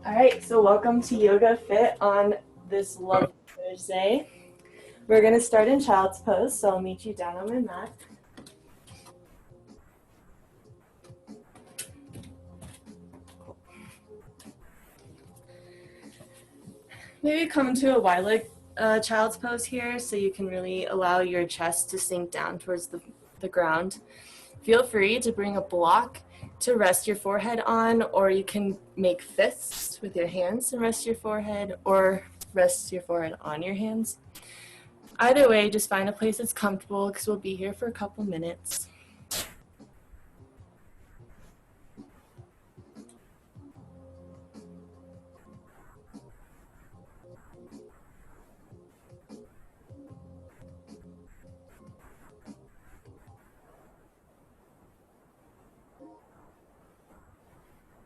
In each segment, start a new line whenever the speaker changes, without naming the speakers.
All right, so welcome to Yoga Fit on this lovely Thursday. We're going to start in child's pose, so I'll meet you down on my mat. Maybe come to a wide leg child's pose here so you can really allow your chest to sink down towards the ground. Feel free to bring a block to rest your forehead on, or you can make fists with your hands and rest your forehead, or rest your forehead on your hands. Either way, just find a place that's comfortable because we'll be here for a couple minutes.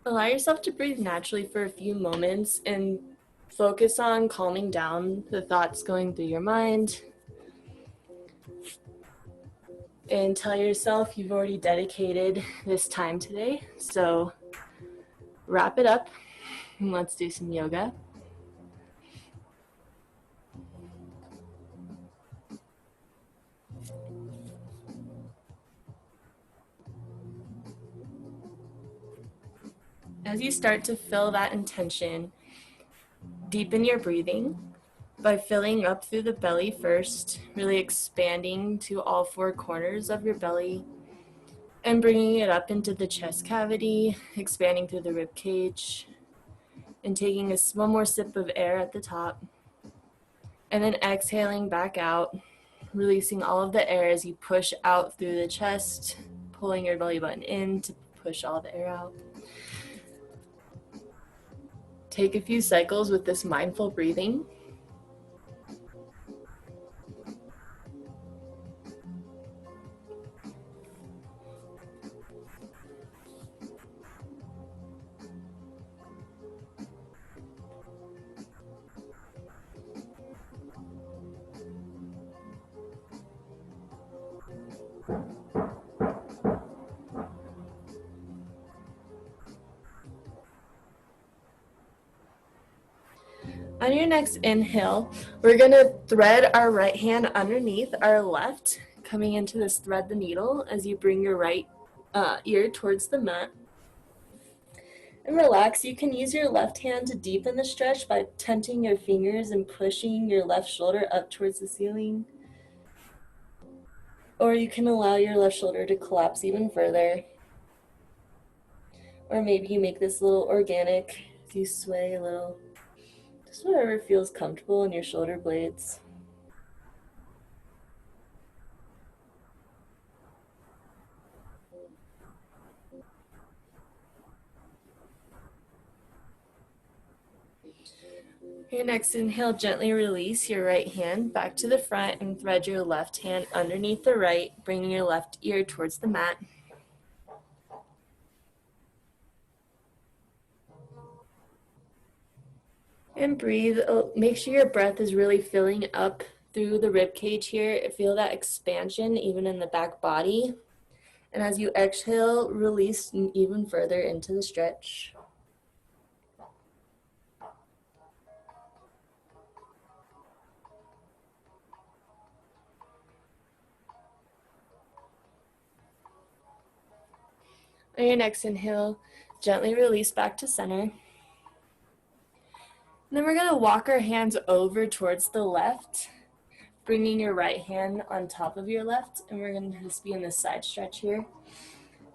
Allow yourself to breathe naturally for a few moments and focus on calming down the thoughts going through your mind. And tell yourself you've already dedicated this time today. So wrap it up and let's do some yoga. As you start to feel that intention, deepen your breathing by filling up through the belly first, really expanding to all four corners of your belly and bringing it up into the chest cavity, expanding through the rib cage, and taking one more sip of air at the top. And then exhaling back out, releasing all of the air as you push out through the chest, pulling your belly button in to push all the air out. Take a few cycles with this mindful breathing. On your next inhale, we're going to thread our right hand underneath our left, coming into this thread the needle as you bring your right ear towards the mat. And relax. You can use your left hand to deepen the stretch by tenting your fingers and pushing your left shoulder up towards the ceiling. Or you can allow your left shoulder to collapse even further. Or maybe you make this a little organic as you sway a little. Just whatever feels comfortable in your shoulder blades. Your next inhale, gently release your right hand back to the front and thread your left hand underneath the right, bringing your left ear towards the mat. And breathe. Make sure your breath is really filling up through the rib cage here. Feel that expansion even in the back body. And as you exhale, release even further into the stretch. On your next inhale, gently release back to center. And then we're going to walk our hands over towards the left, bringing your right hand on top of your left, and we're going to just be in this side stretch here.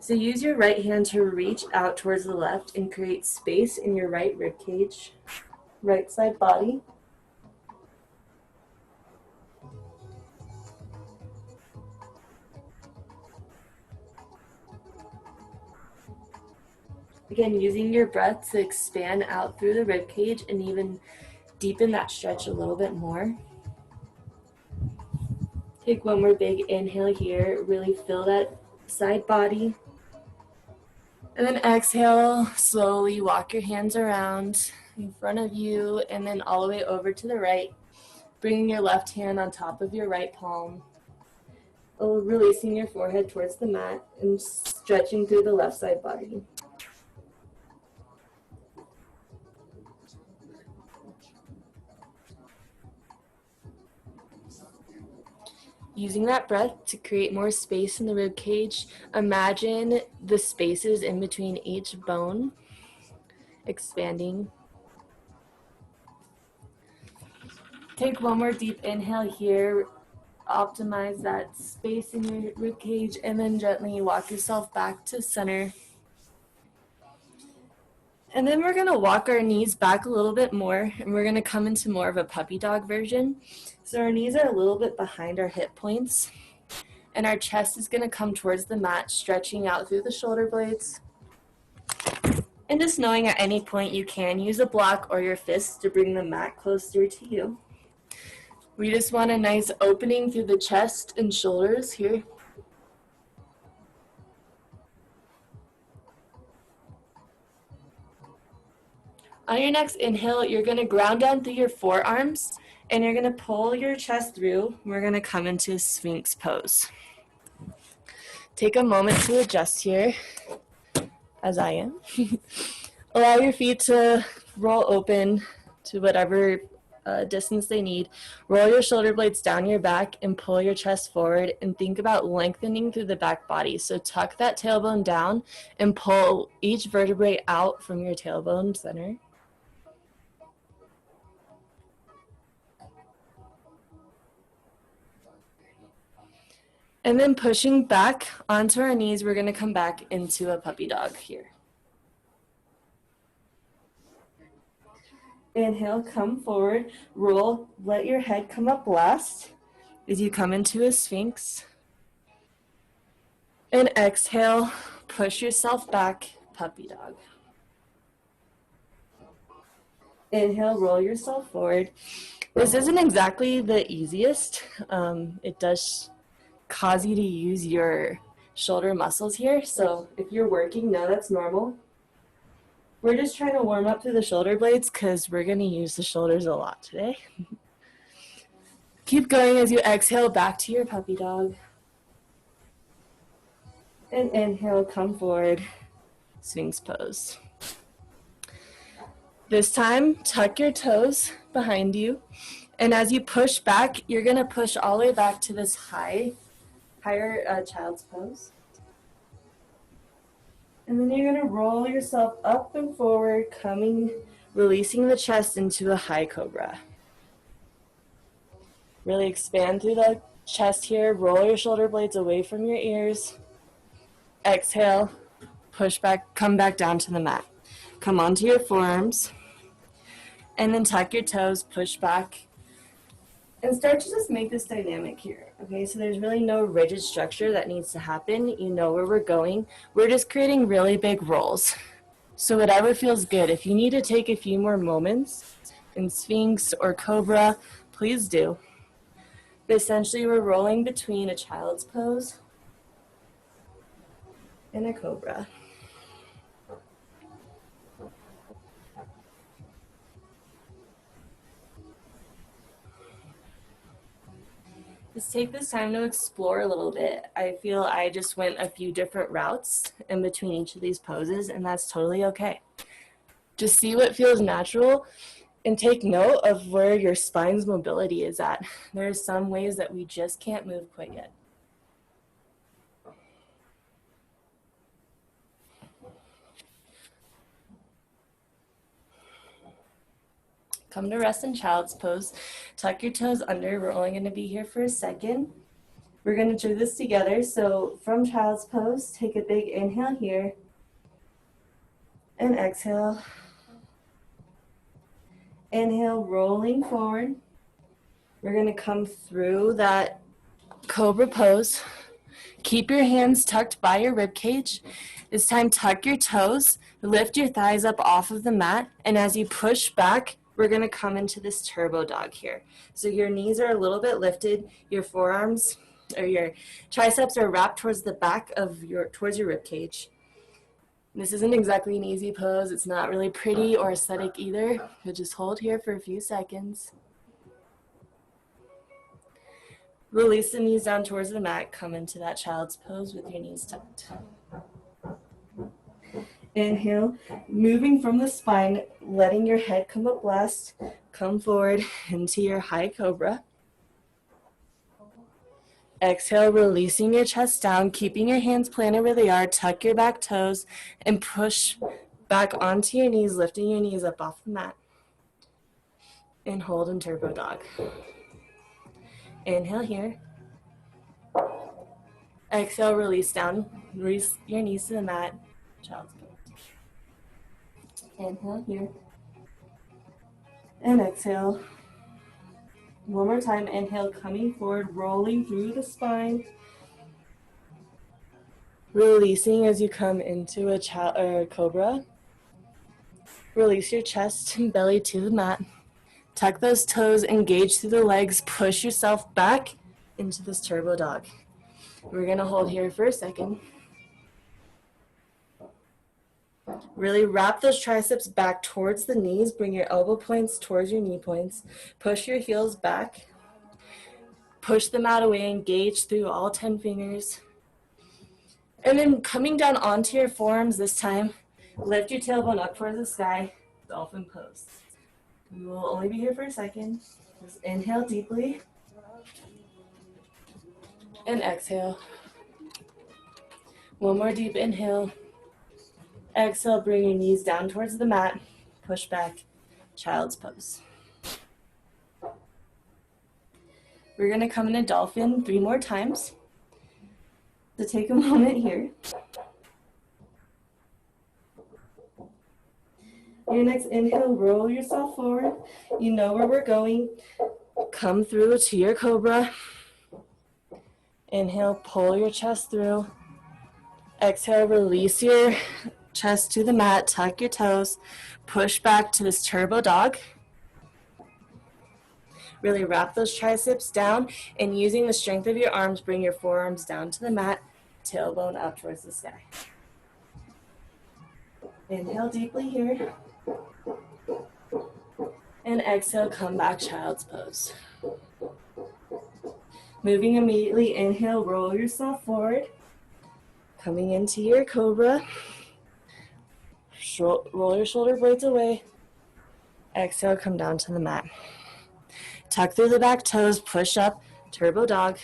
So use your right hand to reach out towards the left and create space in your right rib cage, right side body. Again, using your breath to expand out through the rib cage and even deepen that stretch a little bit more. Take one more big inhale here. Really feel that side body. And then exhale, slowly walk your hands around in front of you and then all the way over to the right. Bringing your left hand on top of your right palm. Releasing your forehead towards the mat and stretching through the left side body. using that breath to create more space in the rib cage. Imagine the spaces in between each bone expanding. Take one more deep inhale here. Optimize that space in your rib cage, and then gently walk yourself back to center. And then we're gonna walk our knees back a little bit more, and we're gonna come into more of a puppy dog version. So our knees are a little bit behind our hip points, and our chest is gonna come towards the mat, stretching out through the shoulder blades. And just knowing at any point you can use a block or your fists to bring the mat closer to you. We just want a nice opening through the chest and shoulders here. On your next inhale, you're going to ground down through your forearms, and you're going to pull your chest through. We're going to come into Sphinx pose. Take a moment to adjust here, as I am. Allow your feet to roll open to whatever distance they need. Roll your shoulder blades down your back and pull your chest forward, and think about lengthening through the back body. So tuck that tailbone down and pull each vertebrae out from your tailbone center. And then pushing back onto our knees, we're going to come back into a puppy dog here. Inhale, come forward, roll, let your head come up last as you come into a Sphinx. And exhale, push yourself back, puppy dog. Inhale, roll yourself forward. This isn't exactly the easiest. It does cause you to use your shoulder muscles here. So if you're working, no, that's normal. We're just trying to warm up through the shoulder blades because we're going to use the shoulders a lot today. Keep going as you exhale back to your puppy dog. And inhale, come forward, Sphinx pose. This time, tuck your toes behind you. And as you push back, you're going to push all the way back to this higher child's pose. And then you're going to roll yourself up and forward, releasing the chest into a high cobra. Really expand through the chest here. Roll your shoulder blades away from your ears. Exhale, push back, come back down to the mat. Come onto your forearms. And then tuck your toes, push back. And start to just make this dynamic here, okay? So there's really no rigid structure that needs to happen. You know where we're going. We're just creating really big rolls. So whatever feels good. If you need to take a few more moments in Sphinx or Cobra, please do. But essentially, we're rolling between a child's pose and a Cobra. Just take this time to explore a little bit. I feel I just went a few different routes in between each of these poses, and that's totally okay. Just see what feels natural and take note of where your spine's mobility is at. There are some ways that we just can't move quite yet. Come to rest in child's pose. Tuck your toes under. We're only going to be here for a second. We're going to do this together. So from child's pose, take a big inhale here. And exhale. Inhale, rolling forward. We're going to come through that cobra pose. Keep your hands tucked by your rib cage. This time, tuck your toes. Lift your thighs up off of the mat. And as you push back, we're going to come into this turbo dog here. So your knees are a little bit lifted. Your forearms or your triceps are wrapped towards the back of towards your rib cage. This isn't exactly an easy pose. It's not really pretty or aesthetic either. But just hold here for a few seconds. Release the knees down towards the mat. Come into that child's pose with your knees tucked. Inhale, moving from the spine, letting your head come up last. Come forward into your high cobra. Exhale, releasing your chest down, keeping your hands planted where they are. Tuck your back toes and push back onto your knees, lifting your knees up off the mat. And hold in turbo dog. Inhale here. Exhale, release down. Release your knees to the mat. Child's pose. Inhale here. And exhale. One more time. Inhale, coming forward, rolling through the spine. Releasing as you come into a cobra. Release your chest and belly to the mat. Tuck those toes, engage through the legs, push yourself back into this turbo dog. We're gonna hold here for a second. Really wrap those triceps back towards the knees. Bring your elbow points towards your knee points. Push your heels back. Push them out away, engage through all 10 fingers. And then coming down onto your forearms this time, lift your tailbone up towards the sky, dolphin pose. We will only be here for a second. Just inhale deeply. And exhale. One more deep inhale. Exhale, bring your knees down towards the mat. Push back, child's pose. We're going to come in a dolphin 3 more times. So take a moment here. Your next inhale, roll yourself forward. You know where we're going. Come through to your cobra. Inhale, pull your chest through. Exhale, release your chest to the mat, tuck your toes, push back to this turbo dog. Really wrap those triceps down, and using the strength of your arms, bring your forearms down to the mat, tailbone up towards the sky. Inhale deeply here. And exhale, come back, child's pose. Moving immediately, inhale, roll yourself forward. Coming into your cobra. Roll your shoulder blades away. Exhale, come down to the mat. Tuck through the back toes, push up, turbo dog.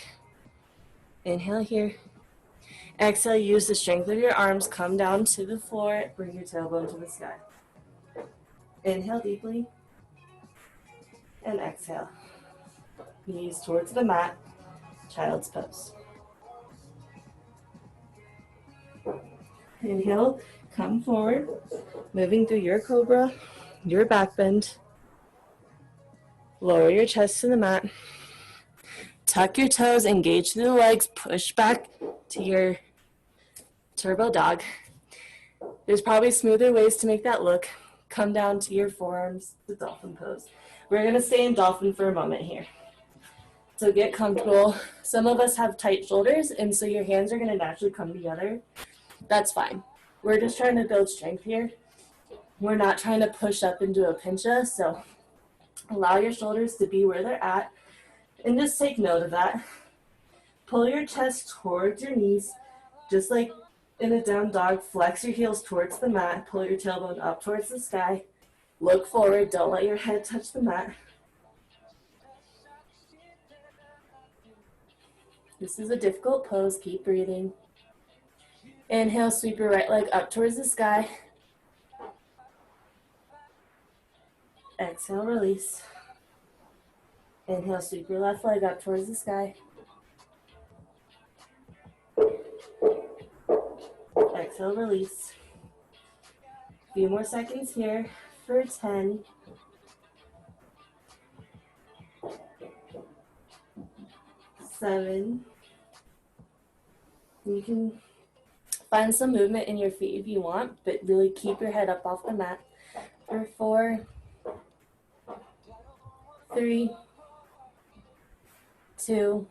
Inhale here. Exhale, use the strength of your arms, come down to the floor, bring your tailbone to the sky. Inhale deeply. And exhale. Knees towards the mat, child's pose. Inhale, come forward, moving through your cobra, your back bend. Lower your chest to the mat. Tuck your toes, engage through the legs, push back to your turbo dog. There's probably smoother ways to make that look. Come down to your forearms, the dolphin pose. We're gonna stay in dolphin for a moment here. So get comfortable. Some of us have tight shoulders, and so your hands are gonna naturally come together. That's fine. We're just trying to build strength here. We're not trying to push up into a pincha, so allow your shoulders to be where they're at, and just take note of that. Pull your chest towards your knees, just like in a down dog. Flex your heels towards the mat, pull your tailbone up towards the sky. Look forward, don't let your head touch the mat. This is a difficult pose, keep breathing. Inhale, sweep your right leg up towards the sky. Exhale, release. Inhale, sweep your left leg up towards the sky. Exhale, release. A few more seconds here for 10. 7. You can find some movement in your feet if you want, but really keep your head up off the mat. For 4, 3, 2,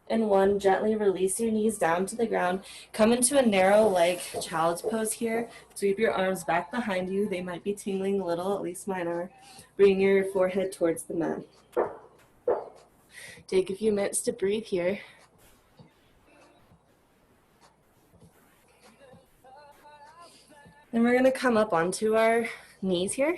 and 1. Gently release your knees down to the ground. Come into a narrow leg child's pose here. Sweep your arms back behind you. They might be tingling a little, at least mine are. Bring your forehead towards the mat. Take a few minutes to breathe here. Then we're going to come up onto our knees here.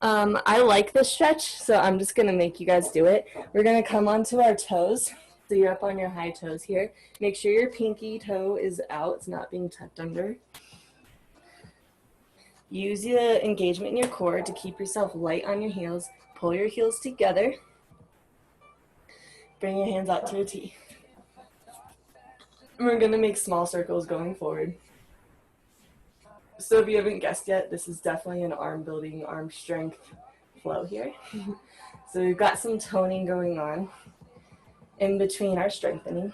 I like this stretch, so I'm just gonna make you guys do it. We're gonna come onto our toes. So you're up on your high toes here. Make sure your pinky toe is out, it's not being tucked under. Use the engagement in your core to keep yourself light on your heels. Pull your heels together. Bring your hands out to a T. And we're gonna make small circles going forward. So if you haven't guessed yet, this is definitely an arm building, arm strength flow here. So we've got some toning going on in between our strengthening.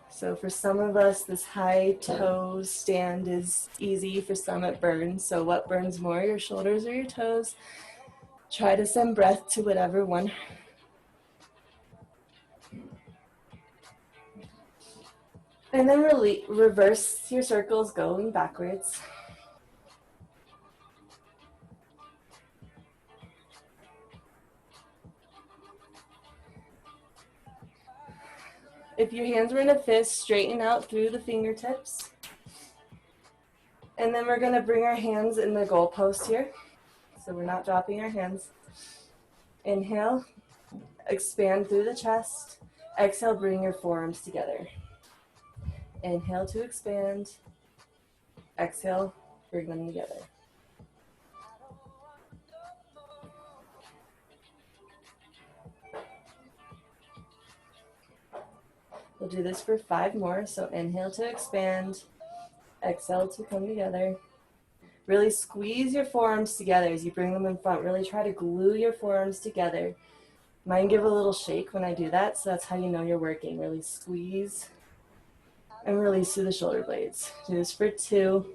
So for some of us, this high toes stand is easy. For some, it burns. So what burns more, your shoulders or your toes? Try to send breath to whatever one. And then reverse your circles going backwards. If your hands were in a fist, straighten out through the fingertips. And then we're gonna bring our hands in the goalpost here. So we're not dropping our hands. Inhale, expand through the chest. Exhale, bring your forearms together. Inhale to expand. Exhale, bring them together. We'll do this for 5 more. So inhale to expand. Exhale to come together. Really squeeze your forearms together as you bring them in front. Really try to glue your forearms together. Mine give a little shake when I do that, so that's how you know you're working. Really squeeze and release through the shoulder blades. Do this for 2.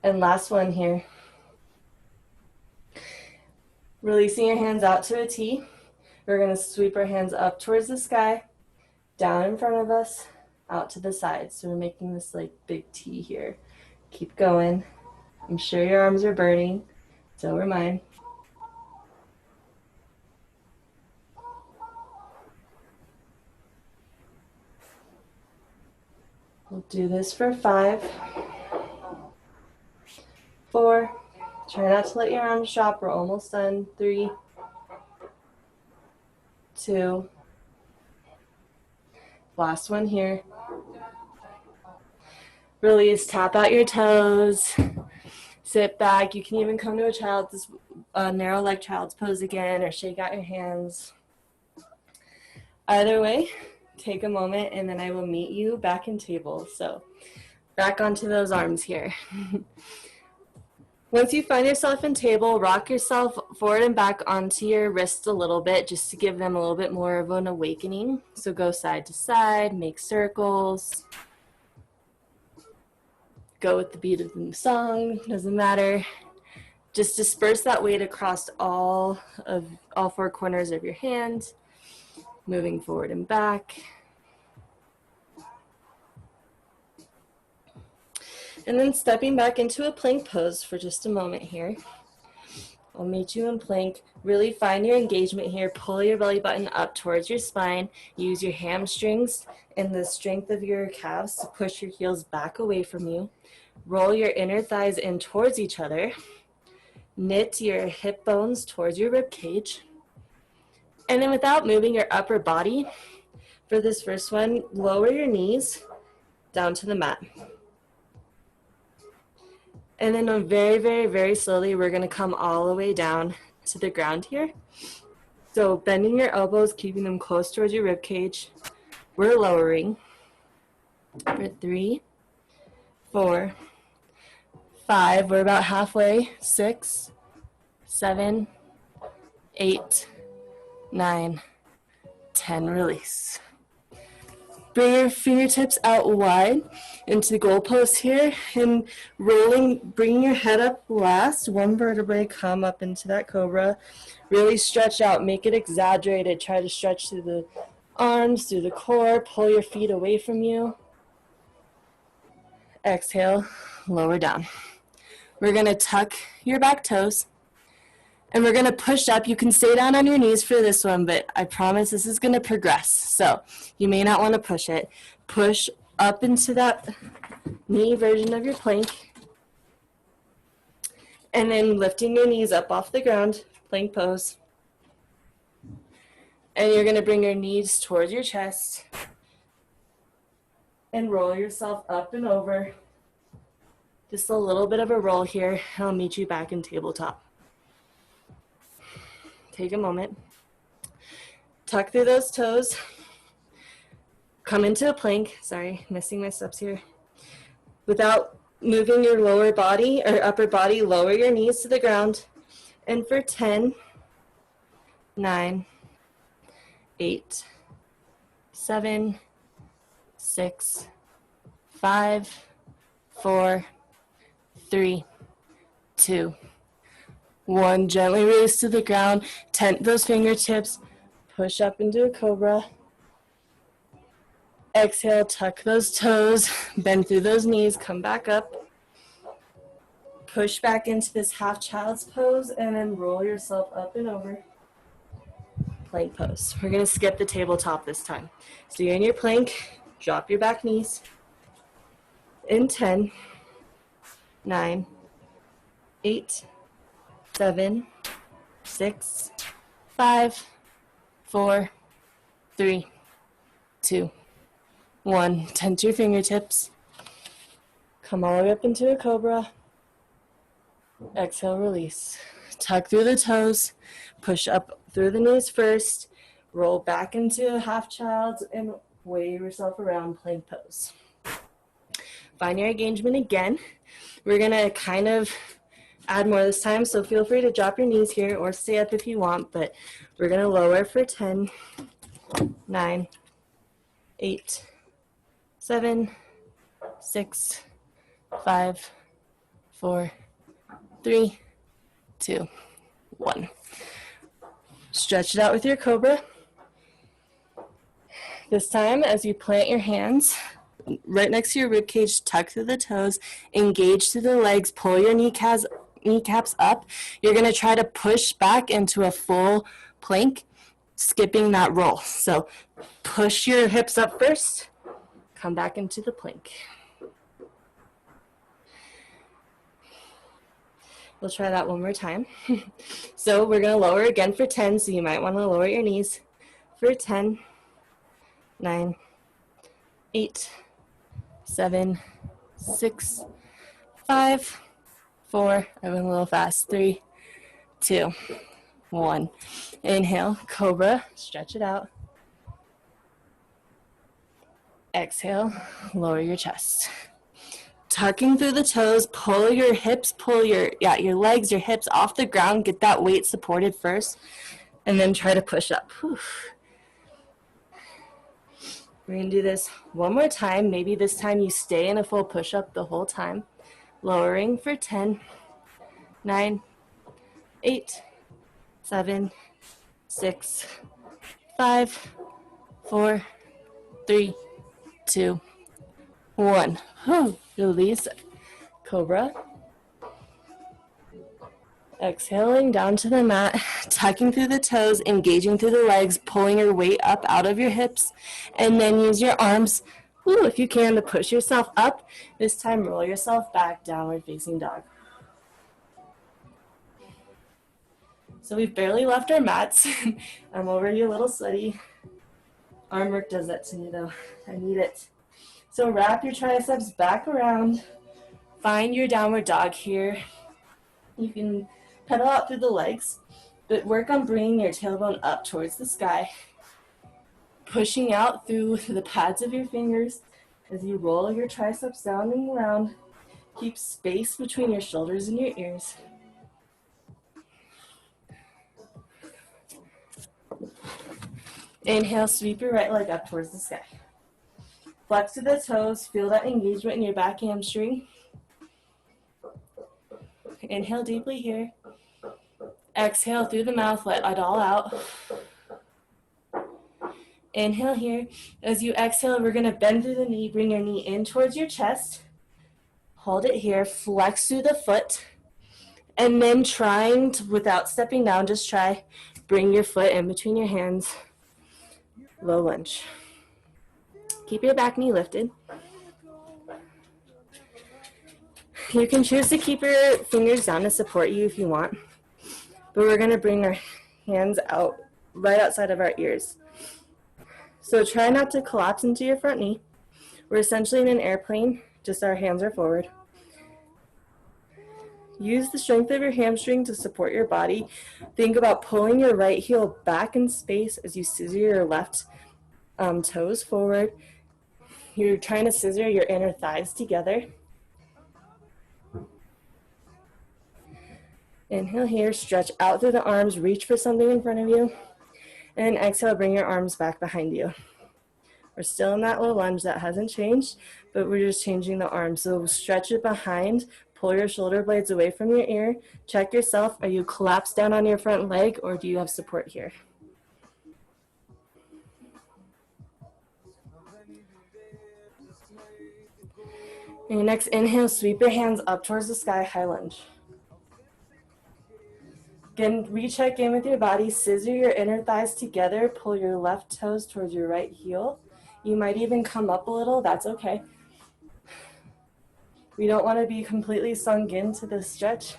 And last one here. Releasing your hands out to a T. We're going to sweep our hands up towards the sky, down in front of us, out to the side. So we're making this like big T here. Keep going. I'm sure your arms are burning. So are mine. We'll do this for 5, 4. Try not to let your arms drop. We're almost done. 3, 2. Last one here. Release, tap out your toes. Sit back. You can even come to a child's narrow leg child's pose again, or shake out your hands. Either way, take a moment and then I will meet you back in table. So back onto those arms here. Once you find yourself in table, rock yourself forward and back onto your wrists a little bit just to give them a little bit more of an awakening. So go side to side, make circles. Go with the beat of the song, doesn't matter. Just disperse that weight across all 4 corners of your hand, moving forward and back. And then stepping back into a plank pose for just a moment here. I'll meet you in plank. Really find your engagement here. Pull your belly button up towards your spine. Use your hamstrings and the strength of your calves to push your heels back away from you. Roll your inner thighs in towards each other. Knit your hip bones towards your rib cage. And then without moving your upper body, for this first one, lower your knees down to the mat. And then very, very, very slowly, we're going to come all the way down to the ground here. So bending your elbows, keeping them close towards your rib cage. We're lowering for 3, 4, 5. We're about halfway. 6, 7, 8, 9, 10. Release. Bring your fingertips out wide into the goalpost here, and rolling, bring your head up last. 1 vertebrae, come up into that cobra. Really stretch out, make it exaggerated. Try to stretch through the arms, through the core. Pull your feet away from you. Exhale, lower down. We're gonna tuck your back toes, and we're gonna push up. You can stay down on your knees for this one, but I promise this is gonna progress. So you may not wanna push it. Push up into that knee version of your plank. And then lifting your knees up off the ground, plank pose. And you're going to bring your knees towards your chest and roll yourself up and over. Just a little bit of a roll here. I'll meet you back in tabletop. Take a moment. Tuck through those toes. Come into a plank. Sorry, missing my steps here. Without moving your lower body or upper body, lower your knees to the ground. And for 10, 9, 8, 7, 6, 5, 4, 3, 2, 1. Gently release to the ground. Tent those fingertips. Push up into a cobra. Exhale, tuck those toes. Bend through those knees. Come back up. Push back into this half child's pose and then roll yourself up and over. Plank pose. We're going to skip the tabletop this time. So you're in your plank. Drop your back knees. In 10, 9, 8, 7, 6, 5, 4, 3, 2, 1. Tent your fingertips. Come all the way up into a cobra. Exhale, release. Tuck through the toes. Push up through the knees first. Roll back into a half child's and wave yourself around, plank pose. Find your engagement again. We're going to kind of add more this time, so feel free to drop your knees here or stay up if you want, but we're going to lower for 10, 9, 8, 7, 6, 5, 4, 3, 2, 1. Stretch it out with your cobra. This time, as you plant your hands right next to your rib cage, tuck through the toes, engage through the legs, pull your kneecaps up. You're going to try to push back into a full plank, skipping that roll. So push your hips up first, come back into the plank. We'll try that one more time. So we're going to lower again for 10, so you might want to lower your knees for 10, 9, 8, 7, 6, 5, 4, I went a little fast, 3, 2, 1. Inhale, cobra, stretch it out. Exhale, lower your chest. Tucking through the toes, pull your hips, pull your legs, your hips off the ground, get that weight supported first, and then try to push up. Whew. We're going to do this one more time. Maybe this time you stay in a full push-up the whole time. Lowering for 10, 9, 8, 7, 6, 5, 4, 3, 2, 1. Whew. Release, cobra. Exhaling down to the mat, tucking through the toes, engaging through the legs, pulling your weight up out of your hips, and then use your arms, if you can, to push yourself up. This time, roll yourself back, downward facing dog. So we've barely left our mats. I'm already a little sweaty. Arm work does that to me, though. I need it. So wrap your triceps back around. Find your downward dog here. You can pedal out through the legs, but work on bringing your tailbone up towards the sky. Pushing out through the pads of your fingers as you roll your triceps down and around. Keep space between your shoulders and your ears. Inhale, sweep your right leg up towards the sky. Flex to the toes, feel that engagement in your back hamstring. Inhale deeply here. Exhale through the mouth, let it all out. Inhale here. As you exhale, we're going to bend through the knee, bring your knee in towards your chest. Hold it here, flex through the foot. And then trying to, without stepping down, just try, bring your foot in between your hands. Low lunge. Keep your back knee lifted. You can choose to keep your fingers down to support you if you want, but we're going to bring our hands out right outside of our ears. So try not to collapse into your front knee. We're essentially in an airplane, just our hands are forward. Use the strength of your hamstring to support your body. Think about pulling your right heel back in space as you scissor your left toes forward. You're trying to scissor your inner thighs together. Inhale here, stretch out through the arms, reach for something in front of you. And exhale, bring your arms back behind you. We're still in that low lunge, that hasn't changed, but we're just changing the arms. So stretch it behind, pull your shoulder blades away from your ear. Check yourself, are you collapsed down on your front leg or do you have support here? And your next inhale, sweep your hands up towards the sky, high lunge. Again, recheck in with your body, scissor your inner thighs together, pull your left toes towards your right heel. You might even come up a little, that's okay. We don't want to be completely sunk into this stretch.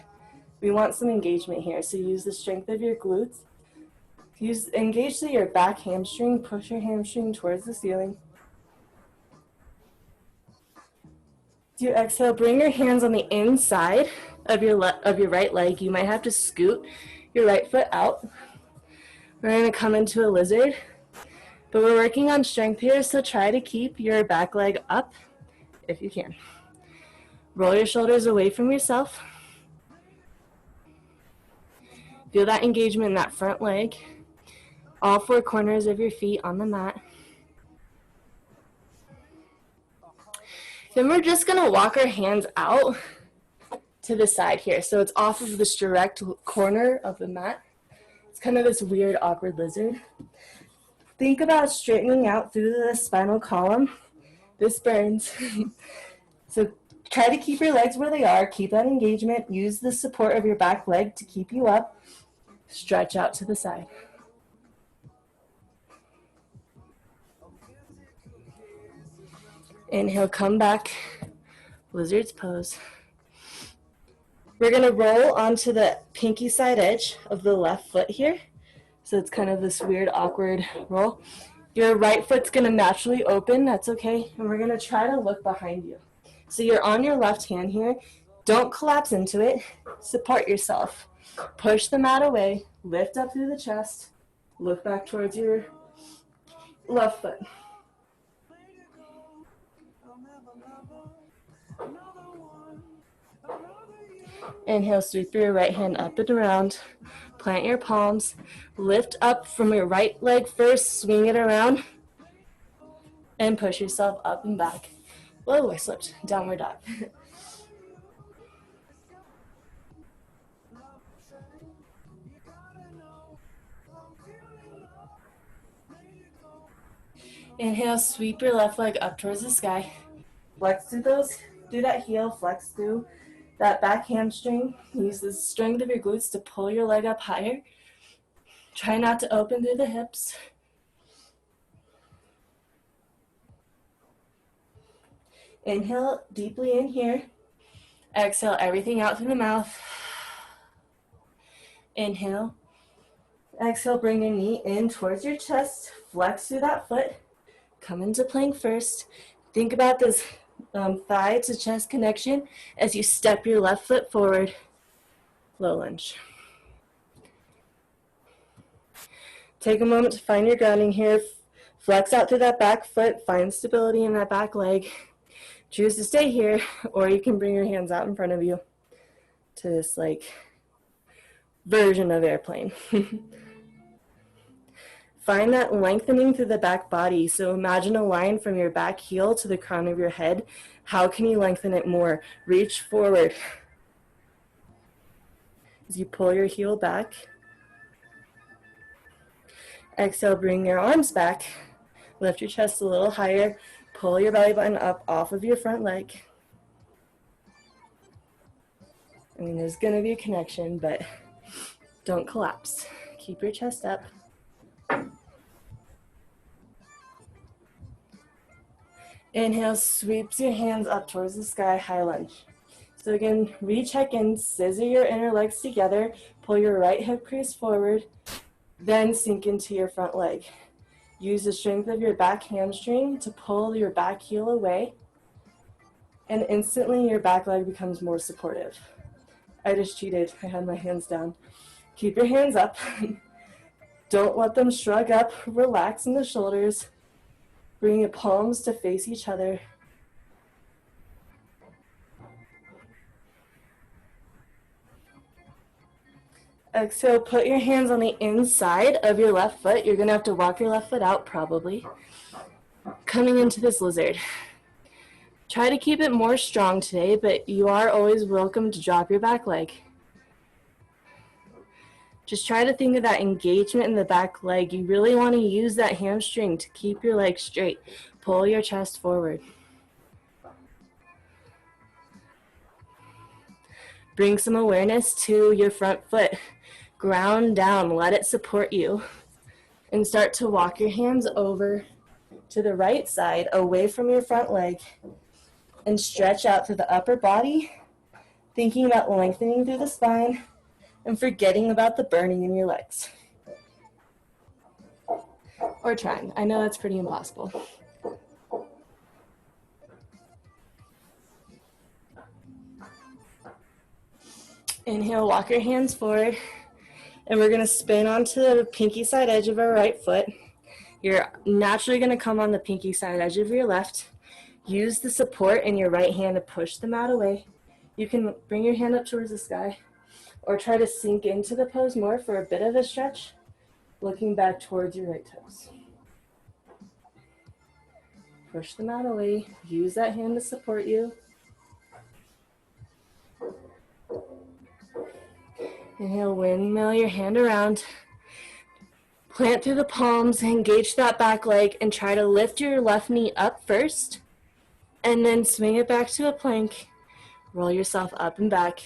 We want some engagement here, so use the strength of your glutes. Engage to your back hamstring, push your hamstring towards the ceiling. As you exhale, bring your hands on the inside of your right leg. You might have to scoot your right foot out. We're going to come into a lizard, but we're working on strength here, so try to keep your back leg up if you can. Roll your shoulders away from yourself. Feel that engagement in that front leg. All four corners of your feet on the mat. Then we're just going to walk our hands out to the side here. So it's off of this direct corner of the mat. It's kind of this weird, awkward lizard. Think about straightening out through the spinal column. This burns. So try to keep your legs where they are. Keep that engagement. Use the support of your back leg to keep you up. Stretch out to the side. Inhale, come back, lizard's pose. We're gonna roll onto the pinky side edge of the left foot here. So it's kind of this weird, awkward roll. Your right foot's gonna naturally open, that's okay. And we're gonna try to look behind you. So you're on your left hand here. Don't collapse into it, support yourself. Push the mat away, lift up through the chest, look back towards your left foot. Inhale, sweep your right hand up and around. Plant your palms. Lift up from your right leg first, swing it around. And push yourself up and back. Whoa, I slipped. Downward dog. Inhale, sweep your left leg up towards the sky. Flex through that heel, flex through that back hamstring. Use the strength of your glutes to pull your leg up higher. Try not to open through the hips. Inhale deeply in here. Exhale everything out through the mouth. Inhale. Exhale, bring your knee in towards your chest. Flex through that foot. Come into plank first. Think about this thigh to chest connection as you step your left foot forward. Low lunge. Take a moment to find your grounding here. Flex out through that back foot. Find stability in that back leg. Choose to stay here, or you can bring your hands out in front of you to this version of airplane. Find that lengthening through the back body. So imagine a line from your back heel to the crown of your head. How can you lengthen it more? Reach forward. As you pull your heel back. Exhale, bring your arms back. Lift your chest a little higher. Pull your belly button up off of your front leg. I mean, there's going to be a connection, but don't collapse. Keep your chest up. Inhale, sweeps your hands up towards the sky, high lunge. So again, recheck in, scissor your inner legs together, pull your right hip crease forward, then sink into your front leg. Use the strength of your back hamstring to pull your back heel away, and instantly your back leg becomes more supportive. I just cheated. I had my hands down. Keep your hands up. Don't let them shrug up. Relax in the shoulders. Bring your palms to face each other. Exhale, put your hands on the inside of your left foot. You're going to have to walk your left foot out probably. Coming into this lizard. Try to keep it more strong today, but you are always welcome to drop your back leg. Just try to think of that engagement in the back leg. You really want to use that hamstring to keep your leg straight. Pull your chest forward. Bring some awareness to your front foot. Ground down, let it support you. And start to walk your hands over to the right side, away from your front leg. And stretch out through the upper body, thinking about lengthening through the spine and forgetting about the burning in your legs. Or trying. I know that's pretty impossible. Inhale, walk your hands forward, and we're going to spin onto the pinky side edge of our right foot. You're naturally going to come on the pinky side edge of your left. Use the support in your right hand to push the mat away. You can bring your hand up towards the sky or try to sink into the pose more for a bit of a stretch, looking back towards your right toes. Push the mat away. Use that hand to support you. Inhale, windmill your hand around. Plant through the palms, engage that back leg, and try to lift your left knee up first. And then swing it back to a plank. Roll yourself up and back.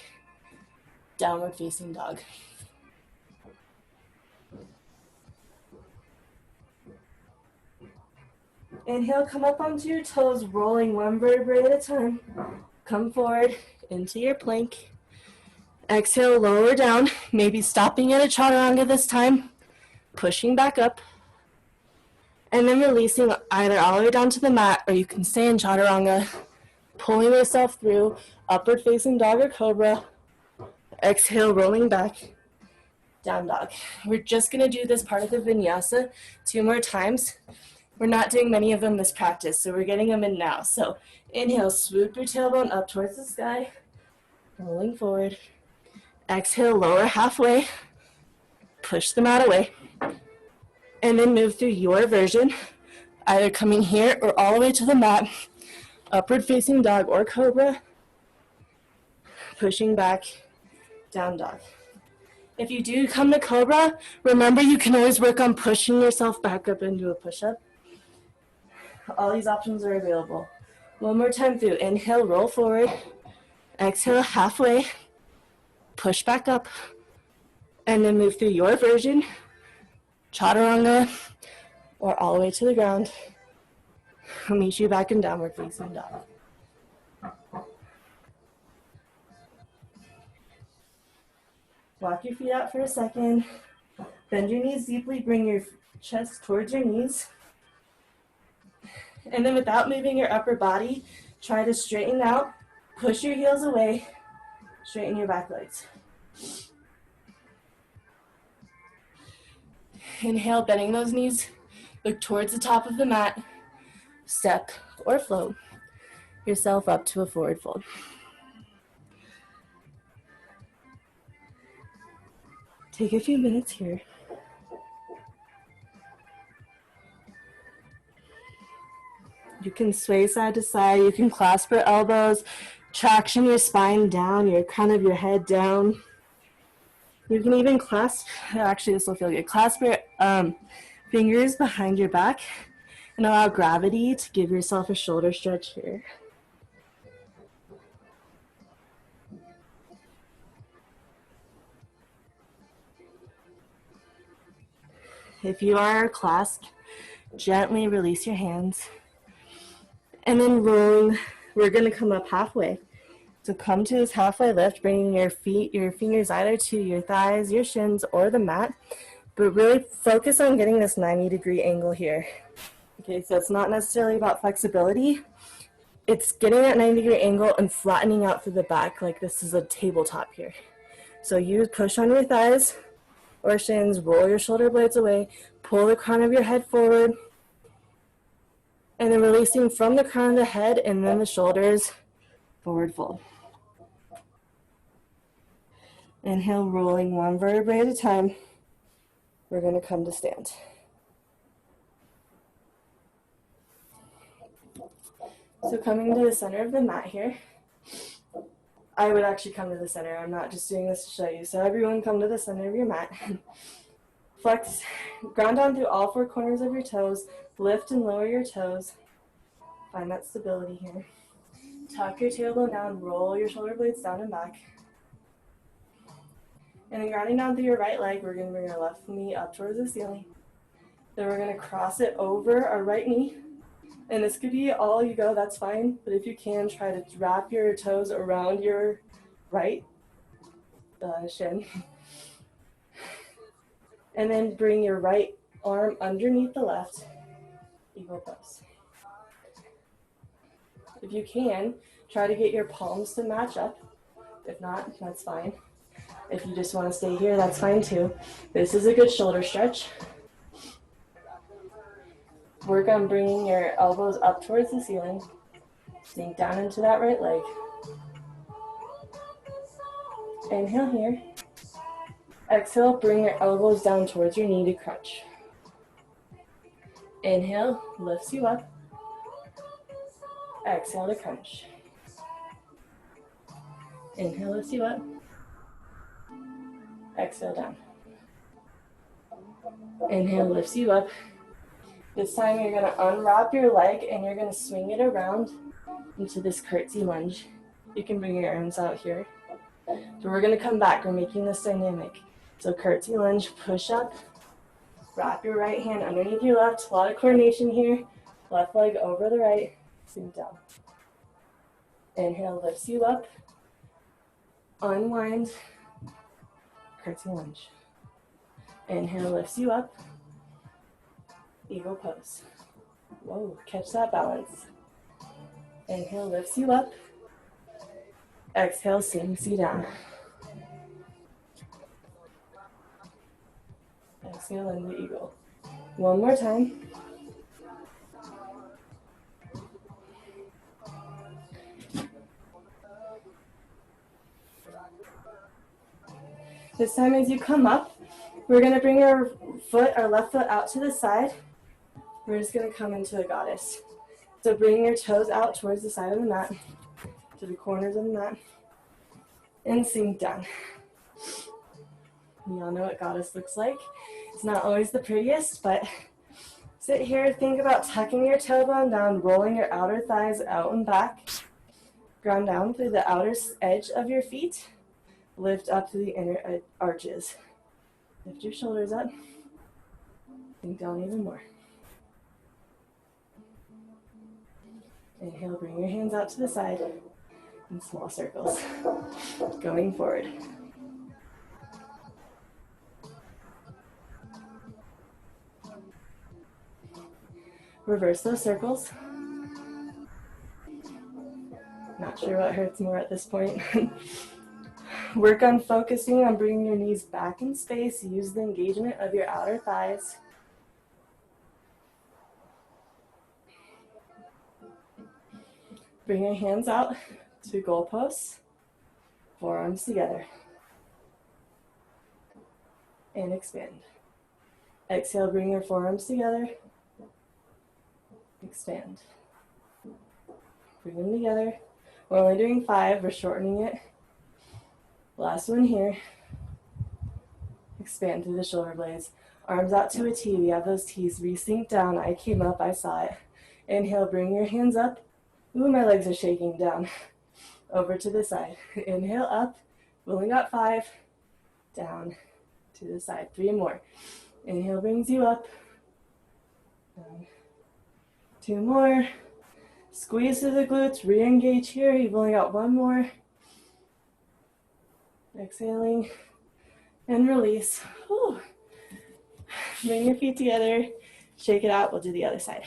Downward facing dog. Inhale, come up onto your toes, rolling one vertebrae at a time. Come forward into your plank. Exhale, lower down, maybe stopping at a chaturanga this time. Pushing back up. And then releasing either all the way down to the mat, or you can stay in chaturanga, pulling yourself through upward facing dog or cobra. Exhale, rolling back, down dog. We're just going to do this part of the vinyasa 2 more times. We're not doing many of them this practice, so we're getting them in now. So inhale, swoop your tailbone up towards the sky, rolling forward. Exhale, lower halfway, push the mat away. And then move through your version, either coming here or all the way to the mat, upward facing dog or cobra, pushing back, down dog. If you do come to cobra, remember you can always work on pushing yourself back up into a push-up. All these options are available. One more time through. Inhale, roll forward. Exhale, halfway, push back up, and then move through your version, chaturanga, or all the way to the ground. I'll meet you back in downward facing dog. Walk your feet out for a second. Bend your knees deeply, bring your chest towards your knees. And then without moving your upper body, try to straighten out, push your heels away, straighten your back legs. Inhale, bending those knees, look towards the top of the mat, step or float yourself up to a forward fold. Take a few minutes here. You can sway side to side, you can clasp your elbows, traction your spine down, your crown of your head down. You can even clasp, actually this will feel good, clasp your fingers behind your back and allow gravity to give yourself a shoulder stretch here. If you are clasped, gently release your hands. And then rolling, we're going to come up halfway. So come to this halfway lift, bringing your fingers either to your thighs, your shins, or the mat, but really focus on getting this 90-degree angle here. Okay, so it's not necessarily about flexibility. It's getting that 90-degree angle and flattening out through the back like this is a tabletop here. So you push on your thighs or shins, roll your shoulder blades away, pull the crown of your head forward, and then releasing from the crown of the head and then the shoulders, forward fold. Inhale, rolling one vertebrae at a time. We're going to come to stand. So coming to the center of the mat here, I would actually come to the center. I'm not just doing this to show you. So everyone come to the center of your mat. Flex, ground down through all four corners of your toes. Lift and lower your toes. Find that stability here. Tuck your tailbone down, roll your shoulder blades down and back. And then grounding down through your right leg, we're going to bring our left knee up towards the ceiling. Then we're going to cross it over our right knee. And this could be all you go, that's fine. But if you can, try to wrap your toes around your right shin. And then bring your right arm underneath the left, eagle pose. If you can, try to get your palms to match up. If not, that's fine. If you just want to stay here, that's fine too. This is a good shoulder stretch. Work on bringing your elbows up towards the ceiling. Sink down into that right leg. Inhale here. Exhale, bring your elbows down towards your knee to crunch. Inhale, lifts you up. Exhale to crunch. Inhale, lifts you up. Exhale down. Inhale, lifts you up. This time you're going to unwrap your leg and you're going to swing it around into this curtsy lunge. You can bring your arms out here. So we're going to come back. We're making this dynamic. So curtsy lunge, push up. Wrap your right hand underneath your left. A lot of coordination here. Left leg over the right. Sink down. Inhale, lifts you up. Unwind. Curtsy lunge. Inhale, lifts you up. Eagle pose. Whoa, catch that balance. Inhale, lifts you up. Exhale, sinks you down. Exhale into eagle. One more time. This time as you come up, we're going to bring our left foot out to the side. We're just going to come into a goddess. So bring your toes out towards the side of the mat, to the corners of the mat, and sink down. We all know what goddess looks like. It's not always the prettiest, but sit here, think about tucking your tailbone down, rolling your outer thighs out and back. Ground down through the outer edge of your feet. Lift up to the inner arches. Lift your shoulders up. Sink down even more. Inhale, bring your hands out to the side in small circles. Going forward. Reverse those circles. Not sure what hurts more at this point. Work on focusing on bringing your knees back in space. Use the engagement of your outer thighs. Bring your hands out to goalposts, forearms together, and expand. Exhale, bring your forearms together, expand. Bring them together. We're only doing 5, we're shortening it. Last one here. Expand through the shoulder blades. Arms out to a T. We have those T's. Re-sink down. I came up, I saw it. Inhale, bring your hands up. Ooh, my legs are shaking down. Over to the side. Inhale, up. We only got 5. Down to the side. 3 more. Inhale brings you up. Down. 2 more. Squeeze through the glutes. Re-engage here. You've only got 1 more. Exhaling and release. Whew. Bring your feet together, shake it out. We'll do the other side.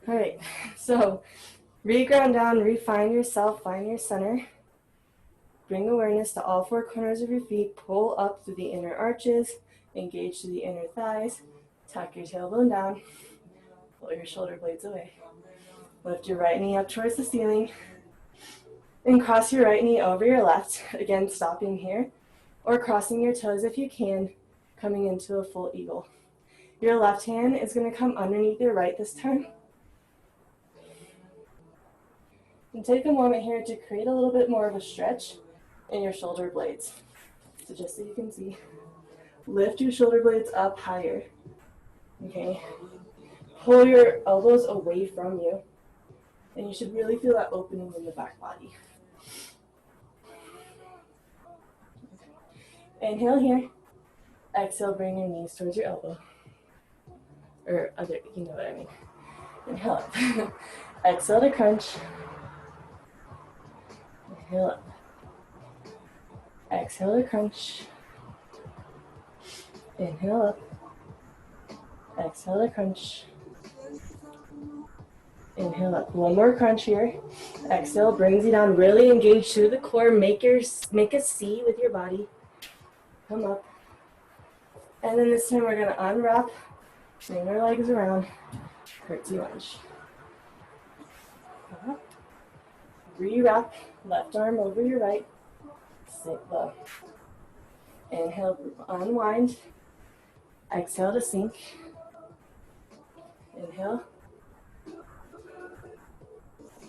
All right, so reground down, refine yourself, find your center. Bring awareness to all four corners of your feet. Pull up through the inner arches, engage through the inner thighs. Tuck your tailbone down, pull your shoulder blades away. Lift your right knee up towards the ceiling, and cross your right knee over your left. Again, stopping here, or crossing your toes if you can, coming into a full eagle. Your left hand is going to come underneath your right this time. And take a moment here to create a little bit more of a stretch in your shoulder blades. So just so you can see, lift your shoulder blades up higher. Okay. Pull your elbows away from you. And you should really feel that opening in the back body. Inhale here. Exhale, bring your knees towards your elbow. Or other, you know what I mean. Inhale up. Exhale to crunch. Inhale up. Exhale to crunch. Inhale up. Exhale to crunch. Inhale up. One more crunch here. Exhale brings you down. Really engage through the core. Make a C with your body. Come up. And then this time we're going to unwrap. Bring our legs around. Curtsy lunge. Come up. Rewrap. Left arm over your right. Sit low. Inhale, unwind. Exhale to sink. Inhale.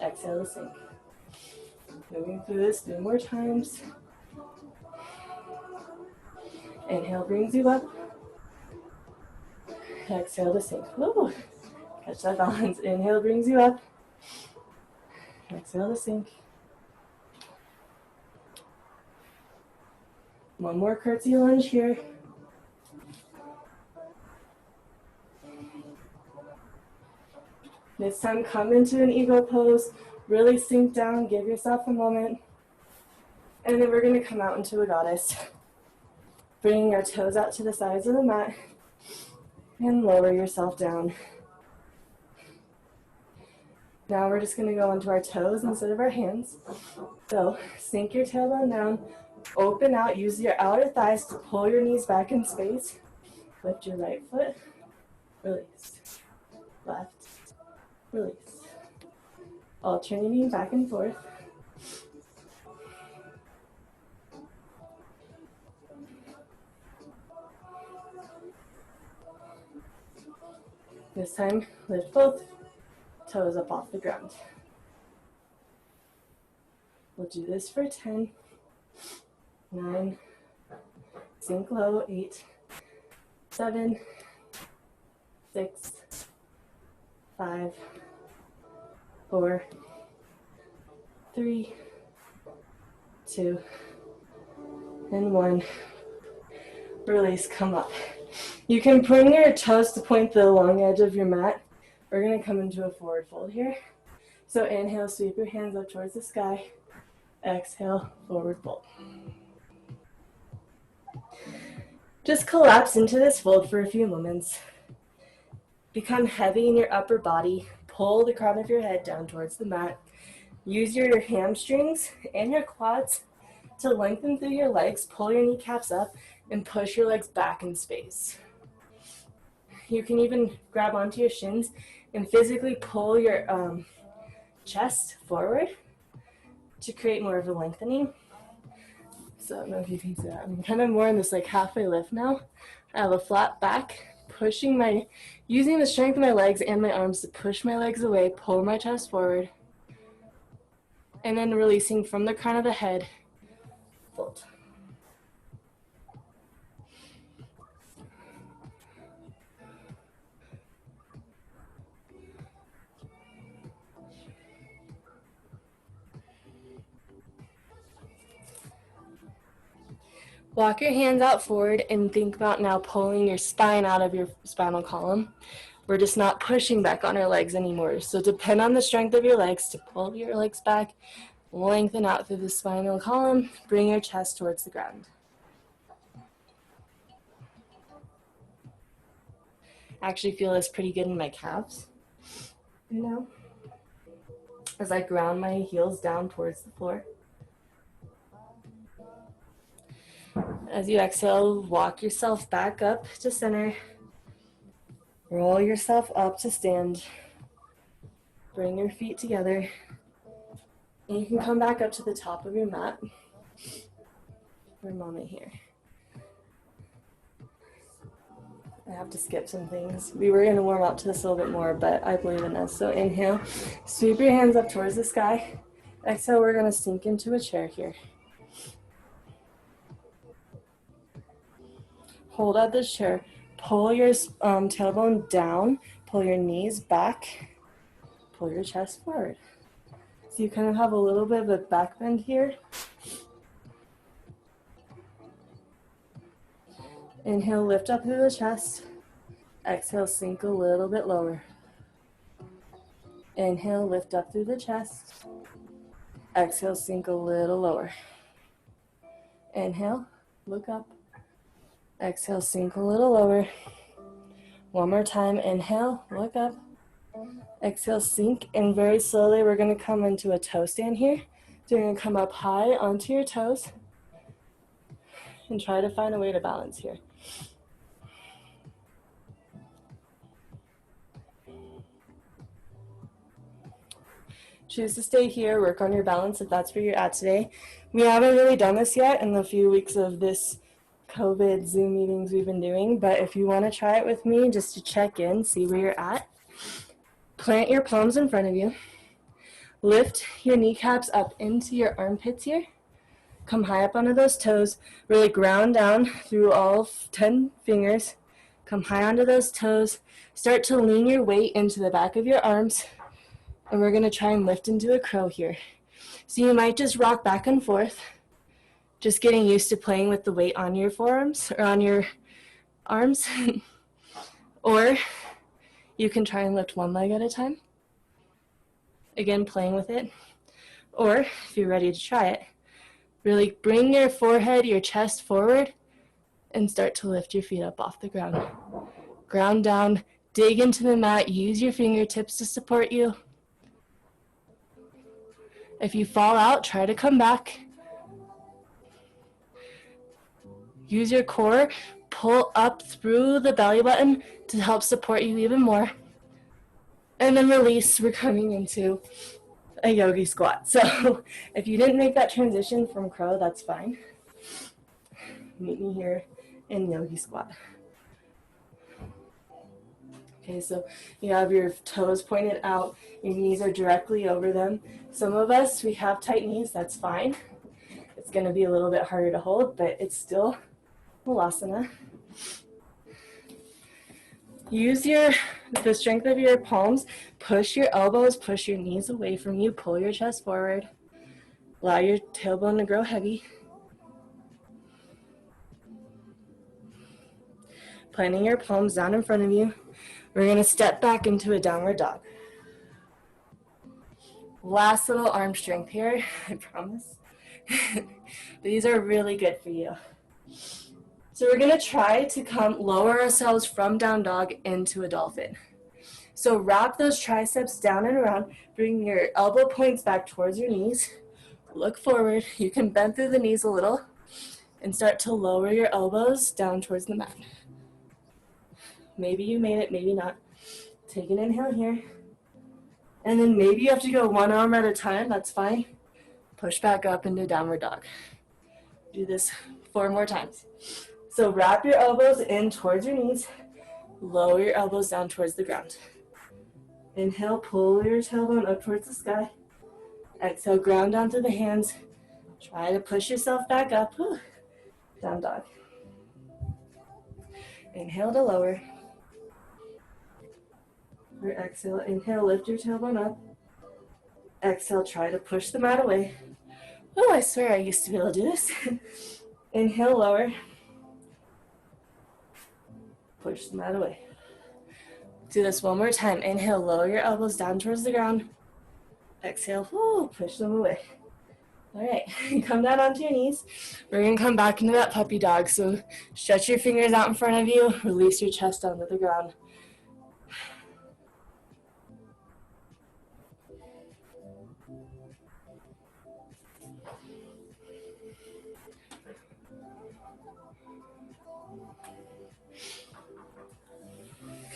Exhale to sink. Moving through this 3 more times. Inhale brings you up. Exhale to sink. Woo. Catch that balance. Inhale brings you up. Exhale to sink. One more curtsy lunge here. This time come into an eagle pose. Really sink down. Give yourself a moment. And then we're going to come out into a goddess. Bringing our toes out to the sides of the mat. And lower yourself down. Now we're just going to go onto our toes instead of our hands. So sink your tailbone down. Open out. Use your outer thighs to pull your knees back in space. Lift your right foot. Release. Left. Release. Alternating back and forth. This time, lift both toes up off the ground. We'll do this for 10, 9, sink low, 8, 7, 6, 5, 4, 3, 2, and 1. Release, come up. You can bring your toes to point the long edge of your mat. We're going to come into a forward fold here. So inhale, sweep your hands up towards the sky. Exhale, forward fold. Just collapse into this fold for a few moments. Become heavy in your upper body. Pull the crown of your head down towards the mat. Use your hamstrings and your quads to lengthen through your legs. Pull your kneecaps up and push your legs back in space. You can even grab onto your shins and physically pull your chest forward to create more of a lengthening. So I don't know if you can see that. I'm kind of more in this like halfway lift now. I have a flat back, using the strength of my legs and my arms to push my legs away, pull my chest forward, and then releasing from the crown of the head, fold. Walk your hands out forward and think about now pulling your spine out of your spinal column. We're just not pushing back on our legs anymore. So depend on the strength of your legs to pull your legs back Lengthen out through the spinal column. Bring your chest towards the ground. I actually feel this pretty good in my calves, you know, as I ground my heels down towards the floor. As you exhale, walk yourself back up to center. Roll yourself up to stand. Bring your feet together. And you can come back up to the top of your mat for a moment here. I have to skip some things. We were going to warm up to this a little bit more, but I believe in this. So inhale, sweep your hands up towards the sky. Exhale, we're going to sink into a chair here. Hold out this chair. Pull your tailbone down. Pull your knees back. Pull your chest forward. So you kind of have a little bit of a back bend here. Inhale, lift up through the chest. Exhale, sink a little bit lower. Inhale, lift up through the chest. Exhale, sink a little lower. Inhale, look up. Exhale, sink a little lower. One more time. Inhale, look up. Exhale, sink, and very slowly we're going to come into a toe stand here. So you're going to come up high onto your toes and try to find a way to balance here. Choose to stay here, work on your balance if that's where you're at today. We haven't really done this yet in the few weeks of this COVID Zoom meetings we've been doing, but if you want to try it with me just to check in, see where you're at, plant your palms in front of you. Lift your kneecaps up into your armpits here. Come high up onto those toes. Really ground down through all 10 fingers. Come high onto those toes. Start to lean your weight into the back of your arms. And we're going to try and lift into a crow here. So you might just rock back and forth, just getting used to playing with the weight on your forearms or on your arms. Or you can try and lift one leg at a time. Again, playing with it. Or if you're ready to try it, really bring your forehead, your chest forward and start to lift your feet up off the ground. Ground down, dig into the mat, use your fingertips to support you. If you fall out, try to come back. Use your core, pull up through the belly button to help support you even more. And then release, we're coming into a yogi squat. So if you didn't make that transition from crow, that's fine. Meet me here in yogi squat. Okay, so you have your toes pointed out, your knees are directly over them. Some of us, we have tight knees, that's fine. It's gonna be a little bit harder to hold, but it's still Halasana. Use the strength of your palms, push your elbows, push your knees away from you, pull your chest forward. Allow your tailbone to grow heavy. Planting your palms down in front of you. We're going to step back into a downward dog. Last little arm strength here, I promise. These are really good for you. So we're going to try to lower ourselves from down dog into a dolphin. So wrap those triceps down and around. Bring your elbow points back towards your knees. Look forward. You can bend through the knees a little and start to lower your elbows down towards the mat. Maybe you made it, maybe not. Take an inhale here. And then maybe you have to go one arm at a time, that's fine. Push back up into downward dog. Do this 4 more times. So wrap your elbows in towards your knees. Lower your elbows down towards the ground. Inhale, pull your tailbone up towards the sky. Exhale, ground down to the hands. Try to push yourself back up. Down dog. Inhale to lower. Or exhale, inhale, lift your tailbone up. Exhale, try to push the mat away. Oh, I swear I used to be able to do this. Inhale, lower. Push the mat away. Do this one more time. Inhale, lower your elbows down towards the ground. Exhale, push them away. All right, come down onto your knees. We're gonna come back into that puppy dog. So stretch your fingers out in front of you, release your chest down to the ground.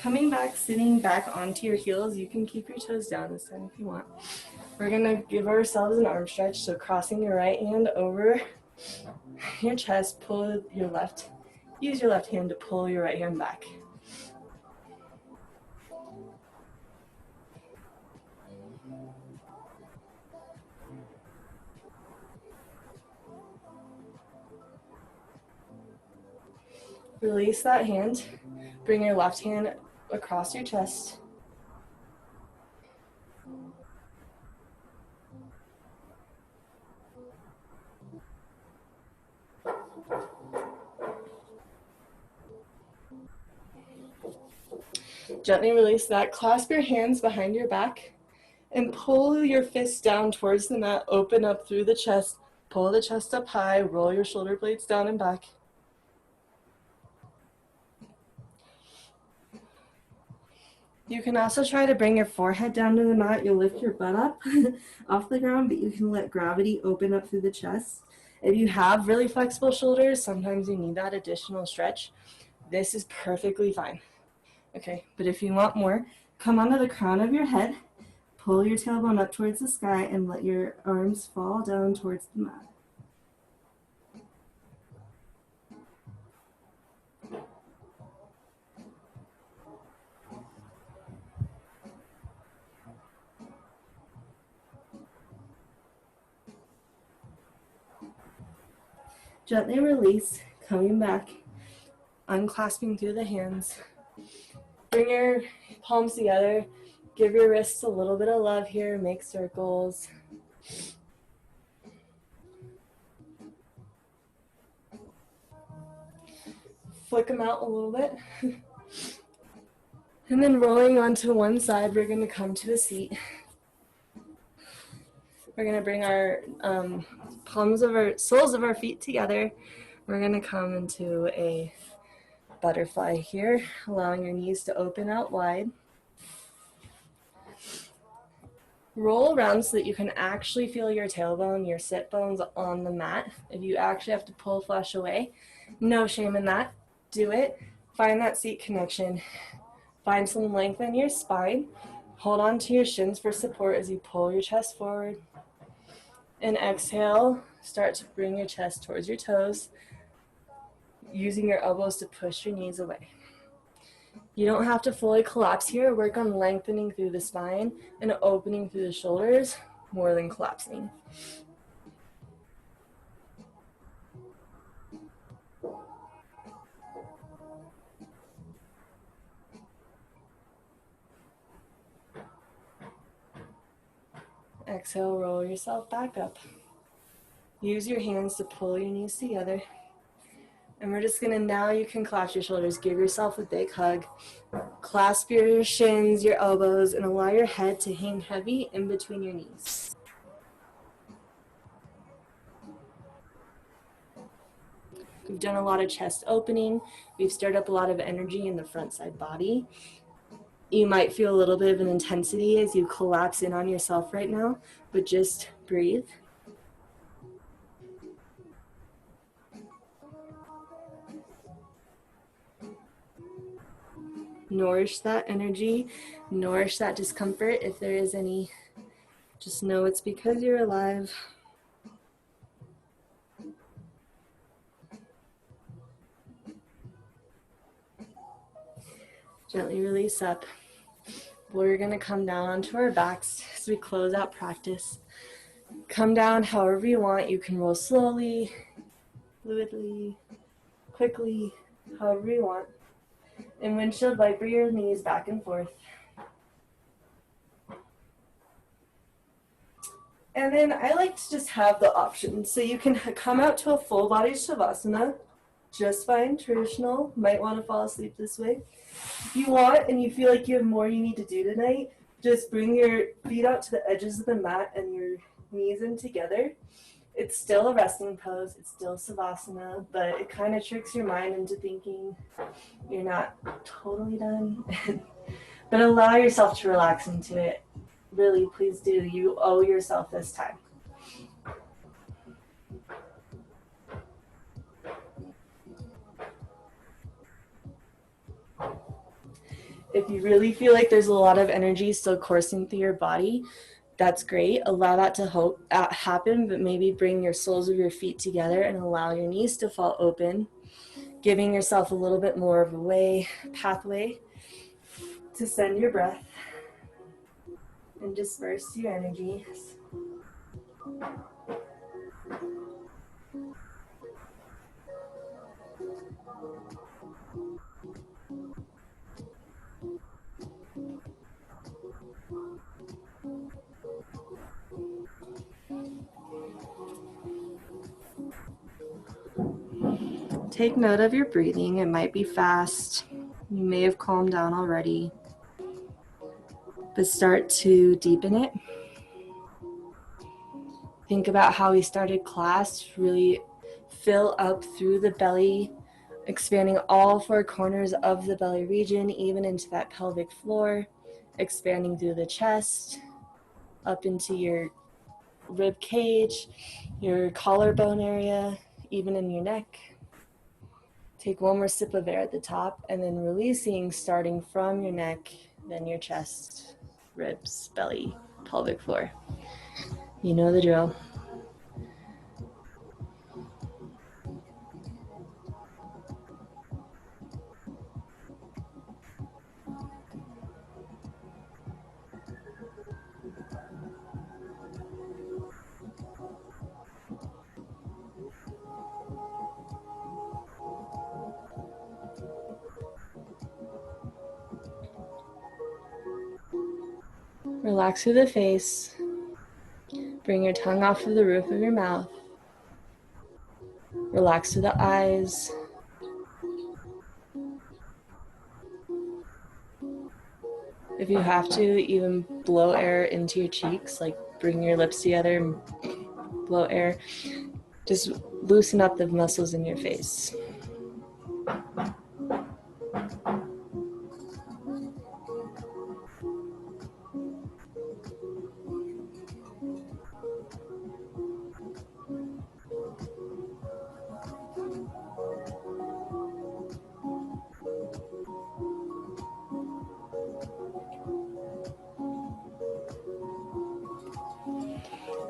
Coming back, sitting back onto your heels. You can keep your toes down this time if you want. We're gonna give ourselves an arm stretch. So crossing your right hand over your chest, pull your left, use your left hand to pull your right hand back. Release that hand. Bring your left hand across your chest. Gently release that. Clasp your hands behind your back and pull your fists down towards the mat. Open up through the chest. Pull the chest up high. Roll your shoulder blades down and back. You can also try to bring your forehead down to the mat. You'll lift your butt up off the ground, but you can let gravity open up through the chest. If you have really flexible shoulders, sometimes you need that additional stretch. This is perfectly fine. Okay, but if you want more, come onto the crown of your head, pull your tailbone up towards the sky, and let your arms fall down towards the mat. Gently release, coming back, unclasping through the hands. Bring your palms together. Give your wrists a little bit of love here. Make circles. Flick them out a little bit. And then rolling onto one side, we're going to come to a seat. We're going to bring our soles of our feet together. We're going to come into a butterfly here, allowing your knees to open out wide. Roll around so that you can actually feel your tailbone, your sit bones on the mat. If you actually have to pull flesh away, no shame in that. Do it. Find that seat connection. Find some length in your spine. Hold on to your shins for support as you pull your chest forward. And exhale, start to bring your chest towards your toes, using your elbows to push your knees away. You don't have to fully collapse here. Work on lengthening through the spine and opening through the shoulders more than collapsing. Exhale, roll yourself back up. Use your hands to pull your knees together. And we're just gonna, now you can collapse your shoulders. Give yourself a big hug. Clasp your shins, your elbows, and allow your head to hang heavy in between your knees. We've done a lot of chest opening. We've stirred up a lot of energy in the front side body. You might feel a little bit of an intensity as you collapse in on yourself right now, but just breathe. Nourish that energy, nourish that discomfort. If there is any, just know it's because you're alive. Gently release up. We're gonna come down onto our backs as we close out practice. Come down however you want. You can roll slowly, fluidly, quickly, however you want. And windshield wiper your knees back and forth. And then I like to just have the option. So you can come out to a full body Shavasana, just fine, traditional. Might want to fall asleep this way. If you want and you feel like you have more you need to do tonight, just bring your feet out to the edges of the mat and your knees in together. It's still a resting pose, it's still Savasana, but it kind of tricks your mind into thinking you're not totally done. But allow yourself to relax into it. Really, please do. You owe yourself this time. If you really feel like there's a lot of energy still coursing through your body, that's great. Allow that to happen, but maybe bring your soles of your feet together and allow your knees to fall open, giving yourself a little bit more of a pathway to send your breath and disperse your energies. Take note of your breathing. It might be fast. You may have calmed down already, but start to deepen it. Think about how we started class. Really fill up through the belly, expanding all four corners of the belly region, even into that pelvic floor, expanding through the chest, up into your rib cage, your collarbone area, even in your neck. Take one more sip of air at the top and then releasing, starting from your neck, then your chest, ribs, belly, pelvic floor. You know the drill. Relax through the face. Bring your tongue off of the roof of your mouth. Relax through the eyes. If you have to, even blow air into your cheeks, like bring your lips together and blow air. Just loosen up the muscles in your face.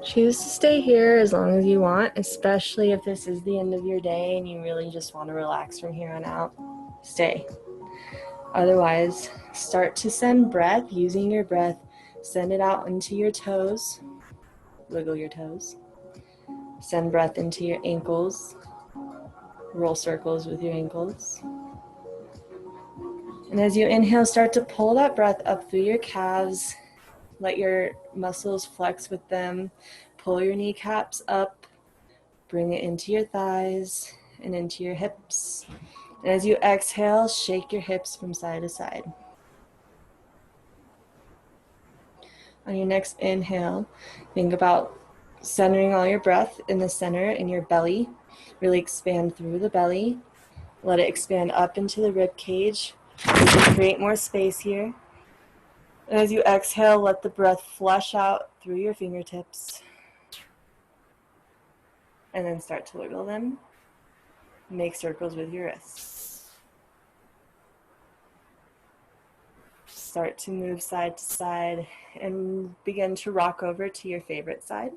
Choose to stay here as long as you want, especially if this is the end of your day and you really just want to relax from here on out. Stay. Otherwise, start to send breath using your breath. Send it out into your toes. Wiggle your toes. Send breath into your ankles. Roll circles with your ankles. And as you inhale, start to pull that breath up through your calves. Let your muscles flex with them. Pull your kneecaps up. Bring it into your thighs and into your hips. And as you exhale, shake your hips from side to side. On your next inhale, think about centering all your breath in the center in your belly. Really expand through the belly. Let it expand up into the rib cage. You can create more space here. And as you exhale, let the breath flush out through your fingertips. And then start to wiggle them. Make circles with your wrists. Start to move side to side and begin to rock over to your favorite side.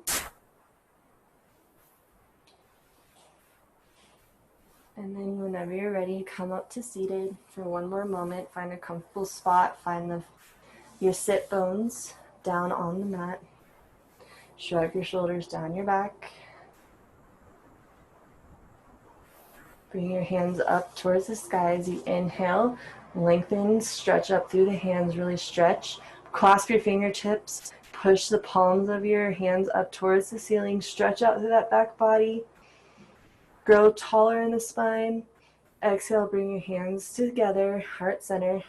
And then whenever you're ready, come up to seated for one more moment. Find a comfortable spot. Find your sit bones down on the mat. Shrug your shoulders down your back. Bring your hands up towards the sky as you inhale. Lengthen, stretch up through the hands, really stretch. Clasp your fingertips. Push the palms of your hands up towards the ceiling. Stretch out through that back body. Grow taller in the spine. Exhale, bring your hands together, heart center,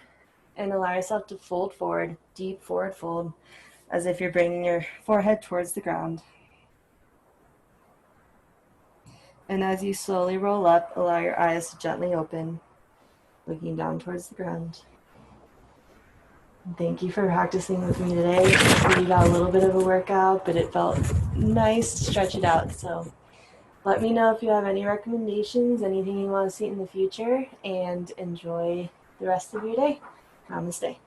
and allow yourself to fold forward, deep forward fold, as if you're bringing your forehead towards the ground. And as you slowly roll up, allow your eyes to gently open, looking down towards the ground. Thank you for practicing with me today. You got a little bit of a workout, but it felt nice to stretch it out. So let me know if you have any recommendations, anything you want to see in the future, and enjoy the rest of your day. Namaste.